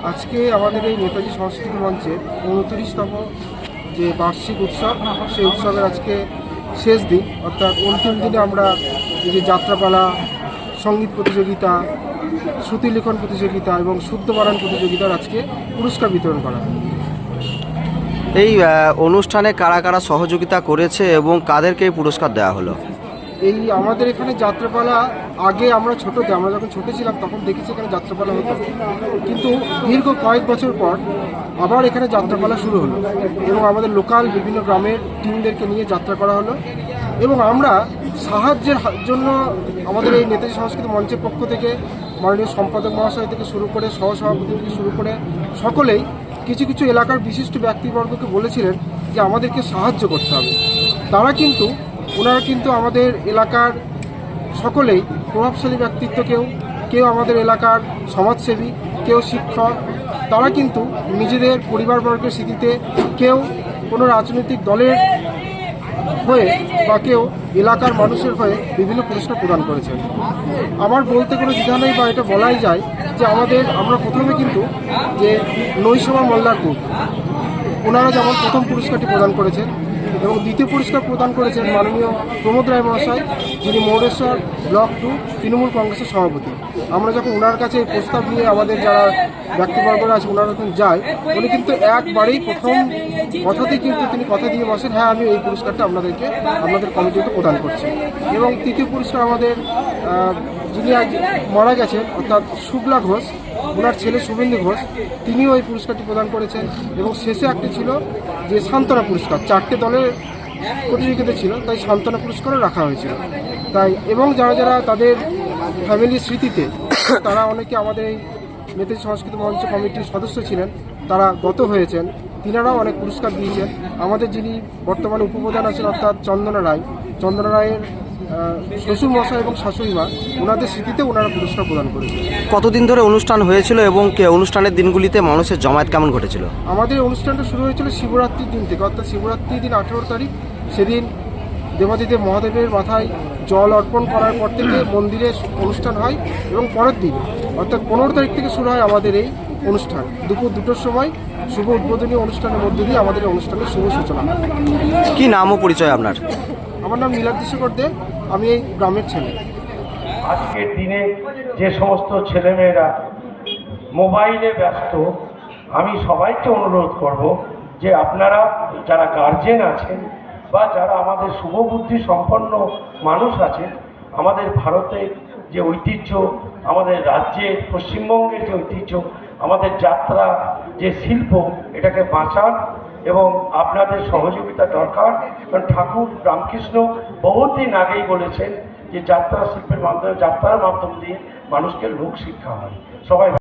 আজকে আমাদের এই নেতাজি সংস্কৃতি মঞ্চের 29তম যে বার্ষিক উৎসব, সেই উৎসবের আজকে শেষ দিন, অর্থাৎ অন্তিম দিনে আমরা এই যে যাত্রাপালা, সঙ্গীত প্রতিযোগিতা, শ্রুতিলেখন প্রতিযোগিতা এবং শুদ্ধ বানান প্রতিযোগিতার আজকে পুরস্কার বিতরণ করা হয়। এই অনুষ্ঠানে কারা কারা সহযোগিতা করেছে এবং কাদেরকে এই পুরস্কার দেওয়া হলো? এই আমাদের এখানে যাত্রাপালা আগে আমরা যখন ছোট ছিলাম তখন দেখেছি এখানে যাত্রাপালা হতো, কিন্তু দীর্ঘ কয়েক বছর পর আবার এখানে যাত্রাপালা শুরু হলো এবং আমাদের লোকাল বিভিন্ন গ্রামের টিমদেরকে নিয়ে যাত্রা করা হলো। এবং আমরা সাহায্যের জন্য আমাদের এই নেতাজি সংস্কৃতি মঞ্চের পক্ষ থেকে মাননীয় সম্পাদক মহাশয় থেকে শুরু করে সহসভাপতি থেকে শুরু করে সকলেই কিছু কিছু এলাকার বিশিষ্ট ব্যক্তিবর্গকে বলেছিলেন যে আমাদেরকে সাহায্য করতে হবে। ওনারা কিন্তু আমাদের এলাকার সকলেই প্রভাবশালী ব্যক্তিত্ব, কেউ আমাদের এলাকার সমাজসেবী, কেউ শিক্ষক। তারা কিন্তু নিজেদের পরিবারবর্গের স্মৃতিতে কেউ কোনো রাজনৈতিক দলের হয়ে বা কেউ এলাকার মানুষের হয়ে বিভিন্ন পুরস্কার প্রদান করেছেন। আমার বলতে কোনো দ্বিধা নেই, বা এটা বলাই যায় যে আমরা প্রথমে কিন্তু যে নৈশমা মোল্লারপুর, ওনারা যেমন প্রথম পুরস্কারটি প্রদান করেছেন এবং দ্বিতীয় পুরস্কার প্রদান করেছেন মাননীয় প্রমোদ রায় মহাশয়, যিনি মৌরেশ্বর ব্লক 2 তৃণমূল কংগ্রেসের সভাপতি। আমরা যখন ওনার কাছে এই প্রস্তাব নিয়ে আমাদের যারা ব্যক্তিবর্গরা আছে ওনারা যখন যায়, উনি কিন্তু একবারেই প্রথম কথাতেই কিন্তু তিনি কথা দিয়ে বসেন, হ্যাঁ আমি এই পুরস্কারটা আপনাদের কমিটিতে প্রদান করছি। এবং তৃতীয় পুরস্কার আমাদের যিনি আজ মারা গেছেন, অর্থাৎ শুক্লা ঘোষ, ওনার ছেলে শুভেন্দু ঘোষ, তিনিও এই পুরস্কারটি প্রদান করেছেন। এবং শেষে একটি ছিল যে সান্ত্বনা পুরস্কার, 4টে দলের প্রতিযোগিতা ছিল, তাই সান্ত্বনা পুরস্কারও রাখা হয়েছিল। এবং যারা তাদের ফ্যামিলির স্মৃতিতে, তারা অনেকে আমাদের এই নেতাজি সংস্কৃতি মঞ্চ কমিটির সদস্য ছিলেন, তারা গত হয়েছেন, তিনারাও অনেক পুরস্কার দিয়েছেন। আমাদের যিনি বর্তমানে উপপ্রধান আছেন, অর্থাৎ চন্দনা রায়ের শ্বশুর মশাই এবং শাশুড়ি মা, ওনাদের স্মৃতিতে ওনারা পুরস্কার প্রদান করেছেন। কতদিন ধরে অনুষ্ঠান হয়েছিল এবং অনুষ্ঠানের দিনগুলিতে মানুষের জমায়েত কেমন ঘটেছিল? আমাদের অনুষ্ঠানটা শুরু হয়েছিল শিবরাত্রির দিন থেকে, অর্থাৎ শিবরাত্রির দিন 18 তারিখ। সেদিন দেবাদিদেব মহাদেবের মাথায় জল অর্পণ করার পর থেকে মন্দিরে অনুষ্ঠান হয় এবং পরের দিন অর্থাৎ 15 তারিখ থেকে শুরু হয় আমাদের এই অনুষ্ঠান। দুপুর 2টোর সময় শুভ উদ্বোধনী অনুষ্ঠানের মধ্যে দিয়ে আমাদের এই অনুষ্ঠানের শুভ সূচনা। কি নাম ও পরিচয় আপনার? আমার নাম নীলাদ্রিশেখর দে, আমি এই গ্রামের ছেলে। আজকের দিনে যে সমস্ত ছেলেমেয়েরা মোবাইলে ব্যস্ত, আমি সবাইকে অনুরোধ করব যে আপনারা যারা গার্জেন আছেন বা যারা আমাদের শুভবুদ্ধি সম্পন্ন মানুষ আছেন, আমাদের ভারতের যে ঐতিহ্য, আমাদের রাজ্যের পশ্চিমবঙ্গের যে ঐতিহ্য, আমাদের যাত্রা যে শিল্প, এটাকে বাঁচান এবং আপনাদের সহযোগিতা দরকার। কারণ ঠাকুর রামকৃষ্ণ বহুদিন আগেই বলেছেন যে যাত্রা শিল্পের মাধ্যমে, যাত্রার মাধ্যম দিয়ে মানুষকে লোক শিক্ষা হয়। সবাই